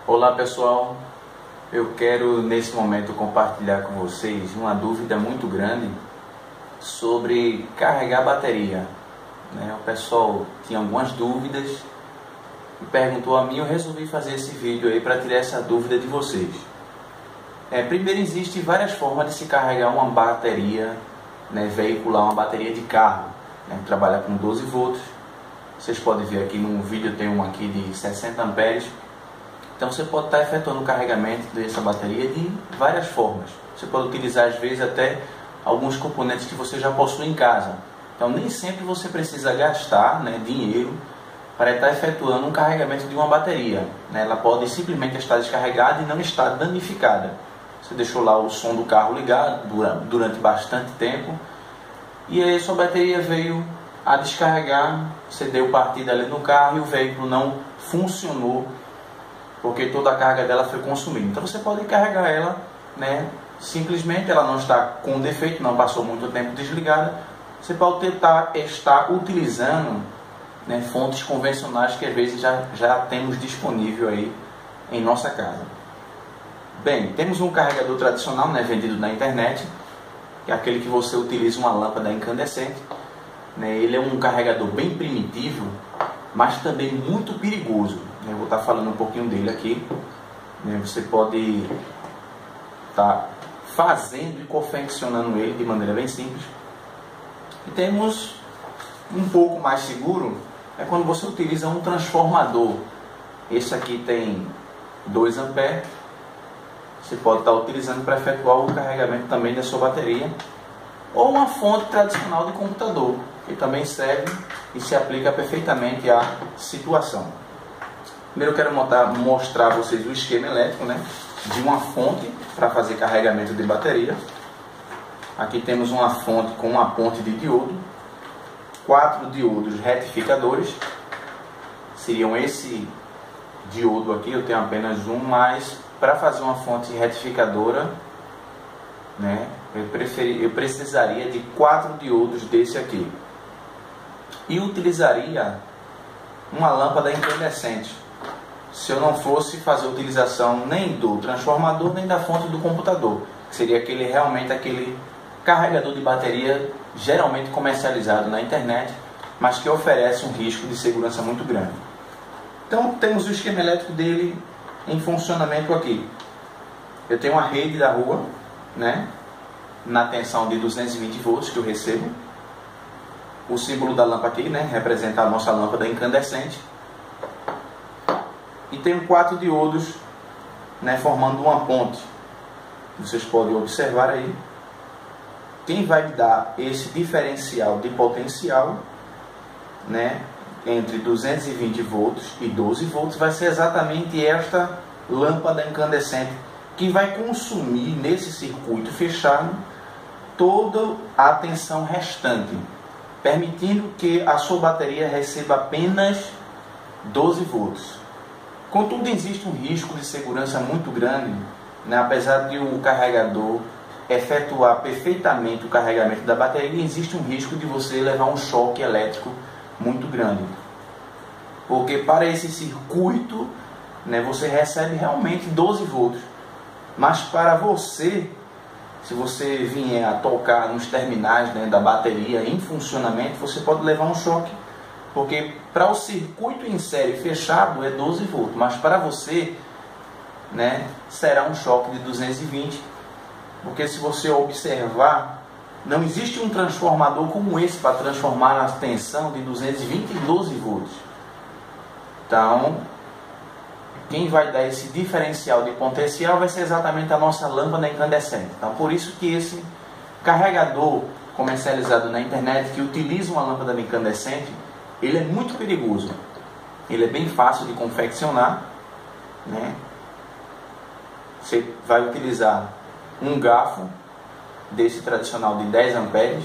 Olá pessoal, eu quero nesse momento compartilhar com vocês uma dúvida muito grande sobre carregar a bateria. O pessoal tinha algumas dúvidas e perguntou a mim, eu resolvi fazer esse vídeo aí para tirar essa dúvida de vocês. Primeiro, existem várias formas de se carregar uma bateria veicular, uma bateria de carro, trabalha com 12 volts. Vocês podem ver aqui no vídeo, tem um aqui de 60 amperes. Então você pode estar efetuando o carregamento dessa bateria de várias formas. Você pode utilizar às vezes até alguns componentes que você já possui em casa. Então nem sempre você precisa gastar dinheiro para estar efetuando um carregamento de uma bateria. Ela pode simplesmente estar descarregada e não estar danificada. Você deixou lá o som do carro ligado durante bastante tempo e aí sua bateria veio a descarregar, você deu partida ali no carro e o veículo não funcionou porque toda a carga dela foi consumida. Então você pode carregar ela, simplesmente ela não está com defeito, não passou muito tempo desligada. Você pode tentar estar utilizando fontes convencionais que às vezes já temos disponível aí em nossa casa. Bem, temos um carregador tradicional vendido na internet, que é aquele que você utiliza uma lâmpada incandescente. Ele é um carregador bem primitivo, mas também muito perigoso. Eu vou estar falando um pouquinho dele aqui. Você pode estar fazendo e confeccionando ele de maneira bem simples. E temos um pouco mais seguro, é quando você utiliza um transformador. Esse aqui tem 2 amperes. Você pode estar utilizando para efetuar o carregamento também da sua bateria. Ou uma fonte tradicional de computador, que também serve e se aplica perfeitamente à situação. Primeiro eu quero mostrar a vocês o esquema elétrico de uma fonte para fazer carregamento de bateria. Aqui temos uma fonte com uma ponte de diodo, 4 diodos retificadores, seriam esse diodo aqui, eu tenho apenas um, mas para fazer uma fonte retificadora, eu precisaria de 4 diodos desse aqui. E utilizaria uma lâmpada incandescente, se eu não fosse fazer a utilização nem do transformador, nem da fonte do computador, que seria realmente aquele carregador de bateria geralmente comercializado na internet, mas que oferece um risco de segurança muito grande. Então temos o esquema elétrico dele em funcionamento aqui. Eu tenho uma rede da rua, na tensão de 220 volts que eu recebo. O símbolo da lâmpada aqui, representa a nossa lâmpada incandescente. E tenho 4 diodos, formando uma ponte. Vocês podem observar aí. Quem vai me dar esse diferencial de potencial, entre 220 volts e 12 volts, vai ser exatamente esta lâmpada incandescente, que vai consumir nesse circuito fechado toda a tensão restante, permitindo que a sua bateria receba apenas 12 volts. Contudo, existe um risco de segurança muito grande, apesar de o carregador efetuar perfeitamente o carregamento da bateria, existe um risco de você levar um choque elétrico muito grande. Porque para esse circuito, você recebe realmente 12 volts. Mas para você, se você vier a tocar nos terminais da bateria em funcionamento, você pode levar um choque. Porque para o circuito em série fechado é 12 volts, mas para você será um choque de 220. Porque se você observar, não existe um transformador como esse para transformar a tensão de 220 em 12 volts. Então, quem vai dar esse diferencial de potencial vai ser exatamente a nossa lâmpada incandescente. Então, por isso que esse carregador comercializado na internet que utiliza uma lâmpada incandescente, ele é muito perigoso. Ele é bem fácil de confeccionar. Você vai utilizar um garfo desse tradicional de 10 amperes,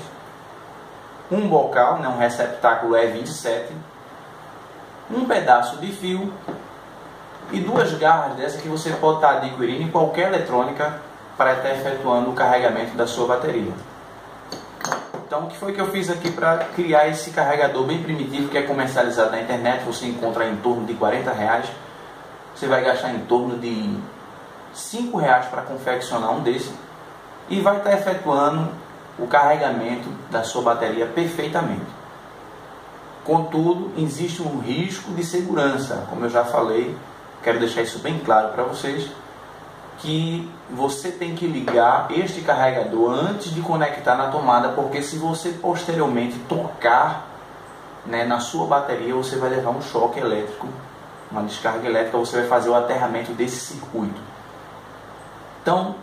um bocal, um receptáculo E27, um pedaço de fio e 2 garras dessa que você pode estar adquirindo em qualquer eletrônica para estar efetuando o carregamento da sua bateria. Então, o que foi que eu fiz aqui para criar esse carregador bem primitivo que é comercializado na internet? Você encontra em torno de R$40. você vai gastar em torno de R$5 para confeccionar um desse e vai estar efetuando o carregamento da sua bateria perfeitamente. Contudo, existe um risco de segurança, como eu já falei, quero deixar isso bem claro para vocês, que você tem que ligar este carregador antes de conectar na tomada, porque se você posteriormente tocar, né, na sua bateria, você vai levar um choque elétrico, uma descarga elétrica, você vai fazer o aterramento desse circuito. Então,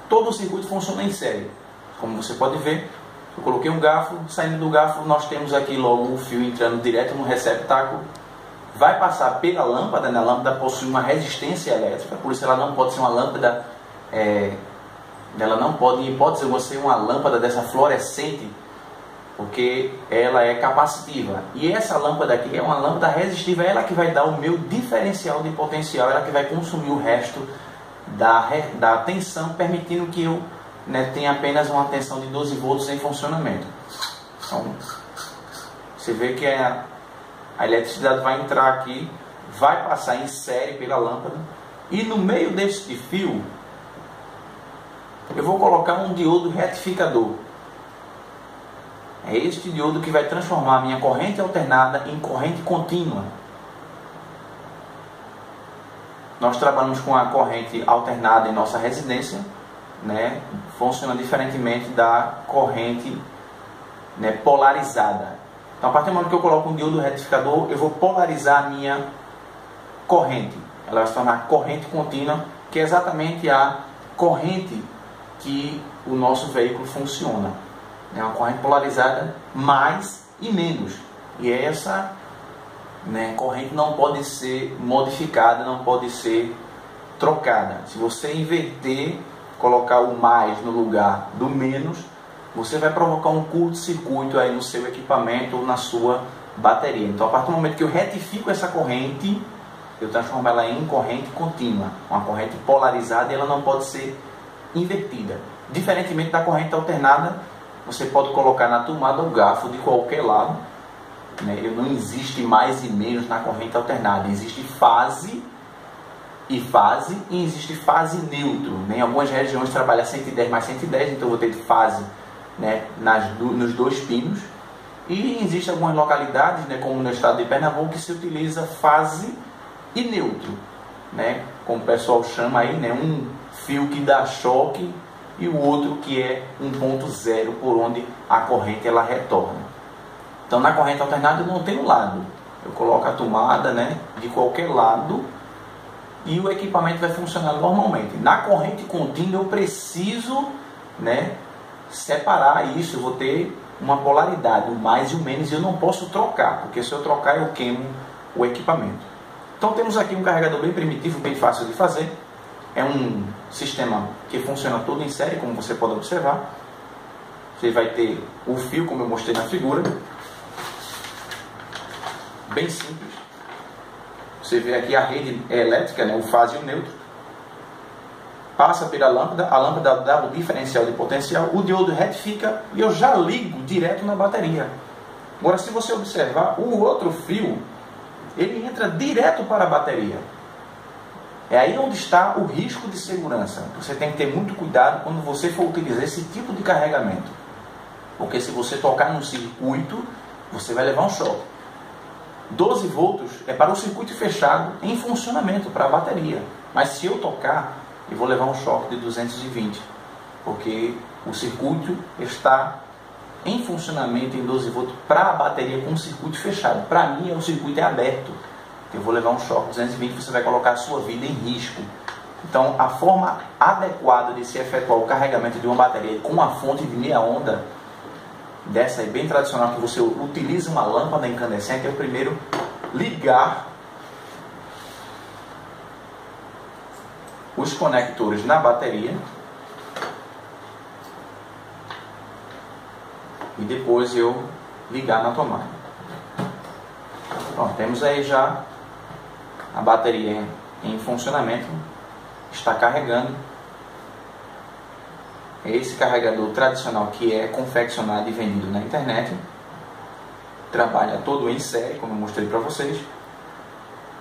todo o circuito funciona em série. Como você pode ver, eu coloquei um garfo, saindo do garfo nós temos aqui logo o fio entrando direto no receptáculo, vai passar pela lâmpada, né? A lâmpada possui uma resistência elétrica, por isso ela não pode ser uma lâmpada, ela não pode, em hipótese alguma, ser uma lâmpada dessa fluorescente, porque ela é capacitiva. E essa lâmpada aqui é uma lâmpada resistiva, ela que vai dar o meu diferencial de potencial, ela que vai consumir o resto da tensão, permitindo que eu, né, tenha apenas uma tensão de 12 volts em funcionamento. Então, você vê que a eletricidade vai entrar aqui, vai passar em série pela lâmpada, e no meio deste fio eu vou colocar um diodo retificador. É este diodo que vai transformar a minha corrente alternada em corrente contínua. Nós trabalhamos com a corrente alternada em nossa residência, né? Funciona diferentemente da corrente, né, polarizada. Então, a partir do momento que eu coloco um diodo retificador, eu vou polarizar a minha corrente. Ela vai se tornar corrente contínua, que é exatamente a corrente que o nosso veículo funciona. É uma corrente polarizada, mais e menos. E essa, né, corrente não pode ser modificada, não pode ser trocada. Se você inverter, colocar o mais no lugar do menos, você vai provocar um curto-circuito aí no seu equipamento ou na sua bateria. Então, a partir do momento que eu retifico essa corrente, eu transformo ela em corrente contínua, uma corrente polarizada, e ela não pode ser invertida. Diferentemente da corrente alternada, você pode colocar na tomada o garfo de qualquer lado, né? Não existe mais e menos na corrente alternada, existe fase e existe fase neutro, né? Em algumas regiões trabalha 110 mais 110, então eu vou ter fase, né, nos dois pinos, e existem algumas localidades, né, como no estado de Pernambuco, que se utiliza fase e neutro, né, como o pessoal chama aí, né, um fio que dá choque e o outro que é 1.0, por onde a corrente ela retorna. Então, na corrente alternada eu não tenho lado, eu coloco a tomada, né, de qualquer lado e o equipamento vai funcionar normalmente. Na corrente contínua eu preciso, né, separar isso, eu vou ter uma polaridade, o mais e o menos, e eu não posso trocar, porque se eu trocar eu queimo o equipamento. Então temos aqui um carregador bem primitivo, bem fácil de fazer. É um sistema que funciona todo em série, como você pode observar. Você vai ter o fio, como eu mostrei na figura, bem simples. Você vê aqui a rede elétrica, né, o fase e o neutro. Passa pela lâmpada, a lâmpada dá o diferencial de potencial, o diodo retifica e eu já ligo direto na bateria. Agora, se você observar, o outro fio, ele entra direto para a bateria. É aí onde está o risco de segurança. Você tem que ter muito cuidado quando você for utilizar esse tipo de carregamento. Porque se você tocar num circuito, você vai levar um choque. 12 volts é para o circuito fechado em funcionamento, para a bateria. Mas se eu tocar, eu vou levar um choque de 220. Porque o circuito está em funcionamento em 12 volts para a bateria com o circuito fechado. Para mim, o circuito é aberto. Eu vou levar um choque de 220, você vai colocar a sua vida em risco. Então, a forma adequada de se efetuar o carregamento de uma bateria com uma fonte de meia onda, dessa aí bem tradicional, que você utiliza uma lâmpada incandescente, é o primeiro ligar os conectores na bateria e depois eu ligar na tomada. Pronto, temos aí já a bateria em funcionamento, está carregando. Esse carregador tradicional que é confeccionado e vendido na internet, trabalha todo em série, como eu mostrei para vocês.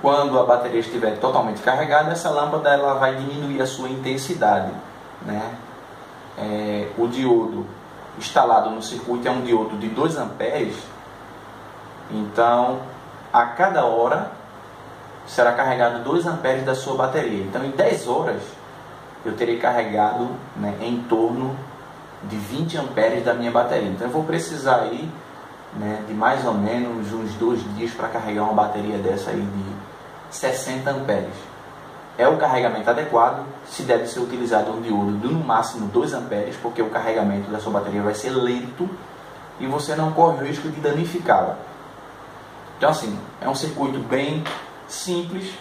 Quando a bateria estiver totalmente carregada, essa lâmpada ela vai diminuir a sua intensidade, né? O diodo instalado no circuito é um diodo de 2 amperes, então a cada hora será carregado 2 amperes da sua bateria. Então em 10 horas eu terei carregado, né, em torno de 20 amperes da minha bateria. Então eu vou precisar aí, né, de mais ou menos uns 2 dias para carregar uma bateria dessa aí de 60 amperes. É o carregamento adequado, se deve ser utilizado um diodo de no máximo 2 amperes, porque o carregamento da sua bateria vai ser lento e você não corre o risco de danificá-la. Então assim, é um circuito bem simples,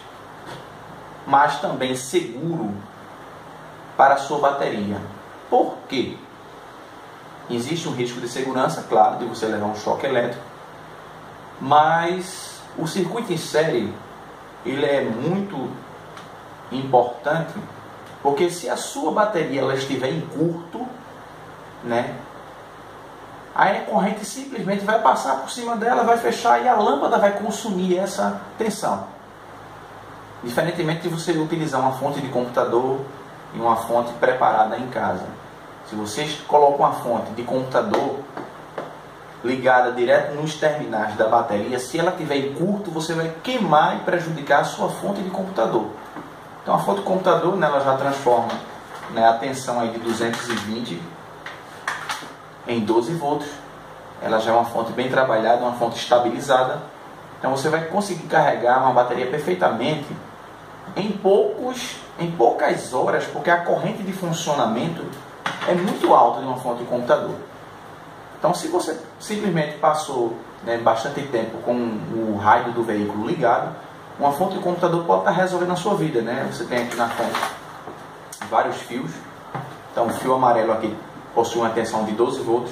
mas também seguro para a sua bateria. Por quê? Existe um risco de segurança, claro, de você levar um choque elétrico, mas o circuito em série ele é muito importante, porque se a sua bateria ela estiver em curto, né, aí a corrente simplesmente vai passar por cima dela, vai fechar e a lâmpada vai consumir essa tensão. Diferentemente de você utilizar uma fonte de computador e uma fonte preparada em casa. Se vocês colocam uma fonte de computador ligada direto nos terminais da bateria, se ela estiver em curto, você vai queimar e prejudicar a sua fonte de computador. Então a fonte de computador, né, ela já transforma, né, a tensão aí de 220 em 12 volts. Ela já é uma fonte bem trabalhada, uma fonte estabilizada. Então você vai conseguir carregar uma bateria perfeitamente em poucas horas, porque a corrente de funcionamento é muito alta de uma fonte de computador. Então se você simplesmente passou, né, bastante tempo com o rádio do veículo ligado, uma fonte de computador pode estar resolvendo a sua vida, né? Você tem aqui na fonte vários fios. Então o fio amarelo aqui possui uma tensão de 12 volts.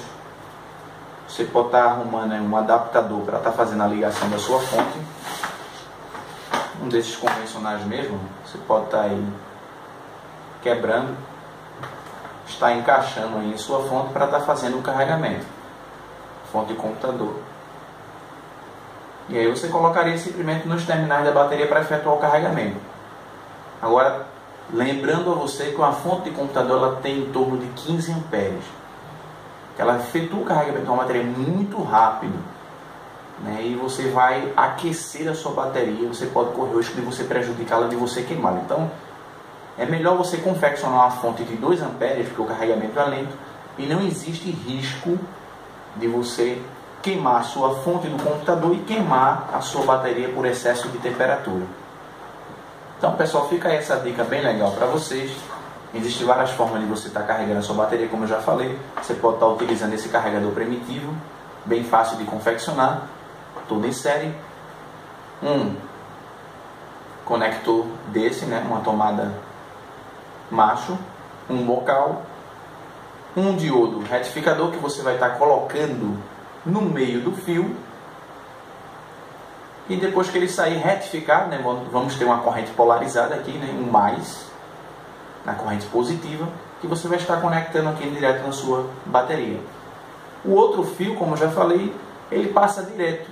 Você pode estar arrumando um adaptador para estar fazendo a ligação da sua fonte. Um desses convencionais mesmo, você pode estar aí quebrando, está encaixando aí em sua fonte para estar fazendo o carregamento. Fonte de computador. E aí você colocaria simplesmente nos terminais da bateria para efetuar o carregamento. Agora, lembrando a você que uma fonte de computador ela tem em torno de 15 amperes. Ela efetua o carregamento de uma bateria muito rápido, né? E você vai aquecer a sua bateria, você pode correr o risco de você prejudicá-la, de você queimá-la. Então, é melhor você confeccionar uma fonte de 2 amperes, porque o carregamento é lento, e não existe risco de você queimar a sua fonte do computador e queimar a sua bateria por excesso de temperatura. Então, pessoal, fica aí essa dica bem legal para vocês. Existem várias formas de você estar carregando a sua bateria, como eu já falei. Você pode estar utilizando esse carregador primitivo, bem fácil de confeccionar, tudo em série. Um conector desse, né, uma tomada macho, um bocal, um diodo retificador que você vai estar colocando no meio do fio, e depois que ele sair retificado, né, vamos ter uma corrente polarizada aqui, né, um mais na corrente positiva, que você vai estar conectando aqui direto na sua bateria. O outro fio, como eu já falei, ele passa direto,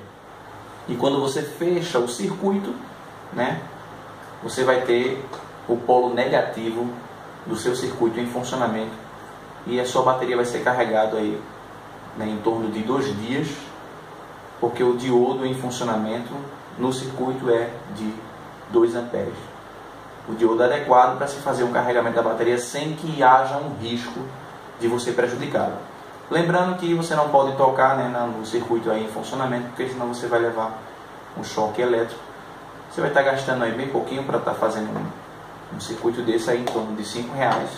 e quando você fecha o circuito, né, você vai ter o polo negativo do seu circuito em funcionamento, e a sua bateria vai ser carregada aí, né, em torno de 2 dias, porque o diodo em funcionamento no circuito é de 2 amperes. O diodo é adequado para se fazer um carregamento da bateria sem que haja um risco de você prejudicá-lo. Lembrando que você não pode tocar, né, no circuito aí em funcionamento, porque senão você vai levar um choque elétrico. Você vai estar gastando aí bem pouquinho para estar fazendo um circuito desse aí em torno de R$5.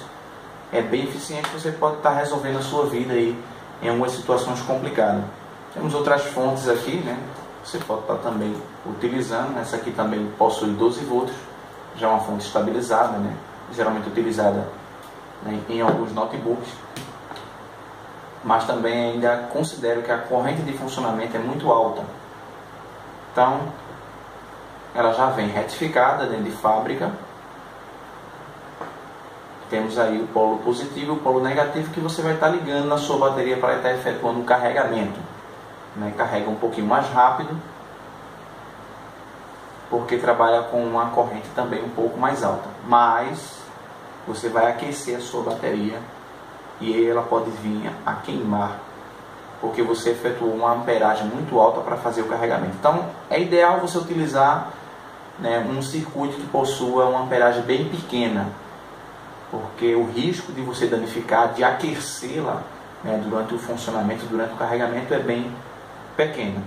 É bem eficiente, você pode estar resolvendo a sua vida aí em algumas situações complicadas. Temos outras fontes aqui, né? Você pode estar também utilizando. Essa aqui também possui 12 volts, já é uma fonte estabilizada, né? Geralmente utilizada, né, em alguns notebooks. Mas também ainda considero que a corrente de funcionamento é muito alta. Então, ela já vem retificada dentro de fábrica. Temos aí o polo positivo e o polo negativo, que você vai estar ligando na sua bateria para estar efetuando o carregamento, né? Carrega um pouquinho mais rápido, porque trabalha com uma corrente também um pouco mais alta, mas você vai aquecer a sua bateria e ela pode vir a queimar, porque você efetuou uma amperagem muito alta para fazer o carregamento. Então é ideal você utilizar, né, um circuito que possua uma amperagem bem pequena, porque o risco de você danificar, de aquecê-la, né, durante o funcionamento, durante o carregamento, é bem pequeno.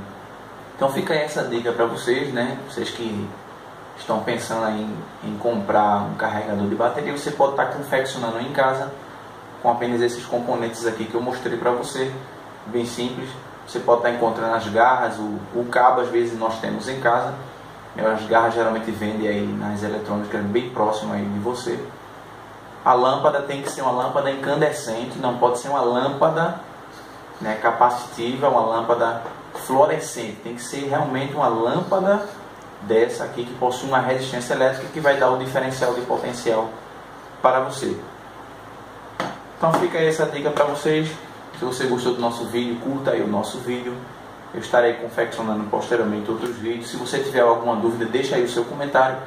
Então fica aí essa dica para vocês, né? Vocês que estão pensando em comprar um carregador de bateria, você pode estar confeccionando em casa com apenas esses componentes aqui que eu mostrei para você, bem simples. Você pode estar encontrando as garras, o cabo às vezes nós temos em casa, as garras geralmente vendem aí nas eletrônicas bem próximo aí de você. A lâmpada tem que ser uma lâmpada incandescente, não pode ser uma lâmpada, né, capacitiva, uma lâmpada fluorescente, tem que ser realmente uma lâmpada dessa aqui que possui uma resistência elétrica que vai dar o diferencial de potencial para você. Então fica aí essa dica para vocês. Se você gostou do nosso vídeo, curta aí o nosso vídeo. Eu estarei confeccionando posteriormente outros vídeos. Se você tiver alguma dúvida, deixa aí o seu comentário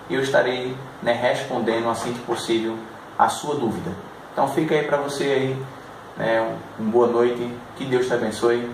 e eu estarei, né, respondendo assim que possível a sua dúvida. Então fica aí para você aí, né, uma boa noite, que Deus te abençoe.